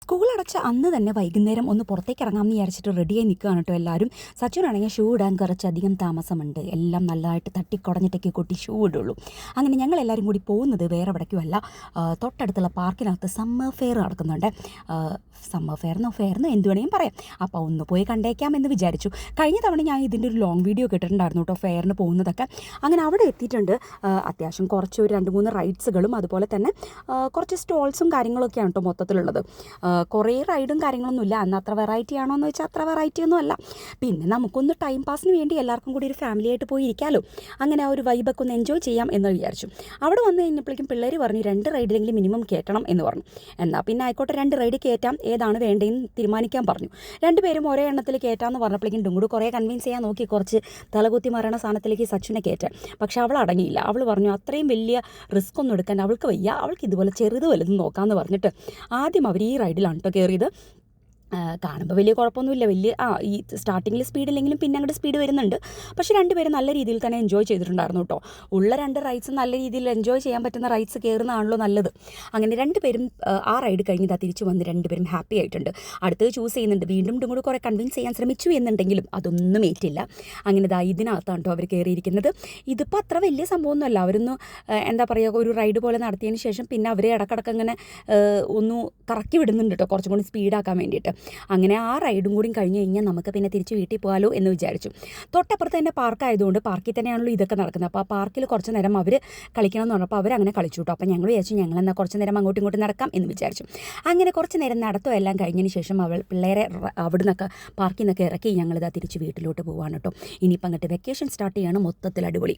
School അടച്ച അന്ന് തന്നെ വൈകുന്നേരം ഒന്ന് പുറത്തേക്ക് ഇറങ്ങാമെന്ന് വിചാരിച്ചിട്ട് റെഡിയായി നിൽക്കുകയാണ് കേട്ടോ എല്ലാവരും. സച്ചുനാണെങ്കിൽ ഷൂ ഇടാൻ കുറച്ചധികം താമസമുണ്ട്. എല്ലാം നല്ലതായിട്ട് തട്ടിക്കുടഞ്ഞിട്ടൊക്കെ കൊട്ടി ഷൂ ഇടുള്ളൂ. അങ്ങനെ ഞങ്ങൾ എല്ലാവരും കൂടി പോകുന്നത് വേറെ എവിടേക്കുമല്ല, തൊട്ടടുത്തുള്ള പാർക്കിനകത്ത് സമ്മർ ഫെയർ നടക്കുന്നുണ്ട്. സമ്മർ ഫെയർന്നോ എന്ത് വേണമെങ്കിലും പറയാം. അപ്പോൾ ഒന്ന് പോയി കണ്ടേക്കാമെന്ന് വിചാരിച്ചു. കഴിഞ്ഞ തവണ ഞാൻ ഇതിൻ്റെ ഒരു ലോങ് വീഡിയോ കിട്ടിയിട്ടുണ്ടായിരുന്നു കേട്ടോ, ഫെയറിന് പോകുന്നതൊക്കെ. അങ്ങനെ അവിടെ എത്തിയിട്ടുണ്ട്. അത്യാവശ്യം കുറച്ച് ഒരു 2-3 റൈഡ്സുകളും അതുപോലെ തന്നെ കുറച്ച് സ്റ്റോൾസും കാര്യങ്ങളൊക്കെയാണ് കേട്ടോ മൊത്തത്തിലുള്ളത്. കുറേ റൈഡും കാര്യങ്ങളൊന്നുമില്ല. അന്ന് അത്ര വെറൈറ്റി ആണോ എന്ന് വെച്ചാൽ അത്ര വെറൈറ്റി ഒന്നും അല്ല. പിന്നെ നമുക്കൊന്ന് ടൈം പാസിന് വേണ്ടി എല്ലാവർക്കും കൂടി ഒരു ഫാമിലി ആയിട്ട് പോയി ഇരിക്കാമല്ലോ, അങ്ങനെ ആ ഒരു വൈബൊക്കെ ഒന്ന് എൻജോയ് ചെയ്യാം എന്ന് വിചാരിച്ചു. അവിടെ വന്നു കഴിഞ്ഞപ്പോഴേക്കും പിള്ളേർ പറഞ്ഞു 2 റൈഡിലെങ്കിലും മിനിമം കയറ്റണം എന്ന് പറഞ്ഞു. എന്നാൽ പിന്നെ ആയിക്കോട്ടെ 2 റൈഡ് കയറ്റാം, ഏതാണ് വേണ്ടതെന്ന് തീരുമാനിക്കാൻ പറഞ്ഞു. 2 പേരും ഒരേ എണ്ണത്തിൽ കയറ്റാമെന്ന് പറഞ്ഞപ്പോഴേക്കും ഡുങ്ങുട് കുറേ കൺവിൻസ് ചെയ്യാൻ നോക്കി, കുറച്ച് തലകുത്തി മരണ സാധനത്തിലേക്ക് സച്ചുനെ കയറ്റാൻ. പക്ഷെ അവൾ അടങ്ങിയില്ല. അവൾ പറഞ്ഞു അത്രയും വലിയ റിസ്ക് ഒന്നും എടുക്കാൻ അവൾക്ക് വയ്യ, അവൾക്ക് ഇതുപോലെ ചെറുത് വലുതും നോക്കാമെന്ന് പറഞ്ഞിട്ട് ആദ്യം അവർ ഈ റൈഡിലാണ് കേട്ടോ കയറിയത്. കാണുമ്പോൾ വലിയ കുഴപ്പമൊന്നുമില്ല, ഈ സ്റ്റാർട്ടിങ്ങിൽ സ്പീഡില്ലെങ്കിലും പിന്നെ അങ്ങോട്ട് സ്പീഡ് വരുന്നുണ്ട്. പക്ഷേ 2 പേരും നല്ല രീതിയിൽ തന്നെ എൻജോയ് ചെയ്തിട്ടുണ്ടായിരുന്നു കേട്ടോ. ഉള്ള 2 റൈഡ്സ് നല്ല രീതിയിൽ എൻജോയ് ചെയ്യാൻ പറ്റുന്ന റൈഡ്സ് കയറുന്നതാണല്ലോ നല്ലത്. അങ്ങനെ 2 പേരും ആ റൈഡ് കഴിഞ്ഞിട്ട് തിരിച്ചു വന്ന് 2 പേരും ഹാപ്പി ആയിട്ടുണ്ട്. അടുത്തത് ചൂസ് ചെയ്യുന്നുണ്ട്. വീണ്ടും കൂടെ കുറേ കൺവിൻസ് ചെയ്യാൻ ശ്രമിച്ചു എന്നുണ്ടെങ്കിലും അതൊന്നും ഏറ്റില്ല. അങ്ങനെ ഇതിനകത്താണ് കേട്ടോ അവർ കയറിയിരിക്കുന്നത്. ഇതിപ്പോൾ അത്ര വലിയ സംഭവമൊന്നുമല്ല. അവരൊന്ന് എന്താ പറയുക, ഒരു റൈഡ് പോലെ നടത്തിയതിന് ശേഷം പിന്നെ അവരെ ഇടക്കിടക്ക് അങ്ങനെ ഒന്ന് കറക്കി വിടുന്നുണ്ട് കേട്ടോ, കുറച്ചും കൂടി സ്പീഡാക്കാൻ വേണ്ടിയിട്ട്. അങ്ങനെ ആ റൈഡും കൂടി കഴിഞ്ഞ് കഴിഞ്ഞാൽ നമുക്ക് പിന്നെ തിരിച്ച് വീട്ടിൽ പോകാമല്ലോ എന്ന് വിചാരിച്ചു. തൊട്ടപ്പുറത്ത് തന്നെ പാർക്കായതുകൊണ്ട് പാർക്കിൽ തന്നെയാണല്ലോ ഇതൊക്കെ നടക്കുന്നത്. അപ്പോൾ ആ പാർക്കിൽ കുറച്ച് നേരം അവർ കളിക്കണമെന്ന് പറഞ്ഞപ്പോൾ അവരങ്ങനെ കളിച്ചു കേട്ടോ. അപ്പോൾ ഞങ്ങൾ വിചാരിച്ചു ഞങ്ങളെന്നാൽ കുറച്ച് നേരം അങ്ങോട്ടും ഇങ്ങോട്ടും നടക്കാം എന്ന് വിചാരിച്ചു. അങ്ങനെ കുറച്ച് നേരം നടത്തോ എല്ലാം കഴിഞ്ഞതിന് ശേഷം പിള്ളേരെ അവിടെ നിന്നൊക്കെ പാർക്കിൽ നിന്നൊക്കെ ഇറക്കി ഞങ്ങളിതാ തിരിച്ച് വീട്ടിലോട്ട് പോവാണ് കേട്ടോ. ഇനിയിപ്പോൾ അങ്ങോട്ട് വെക്കേഷൻ സ്റ്റാർട്ട് ചെയ്യാണ്, മൊത്തത്തിൽ അടിപൊളി.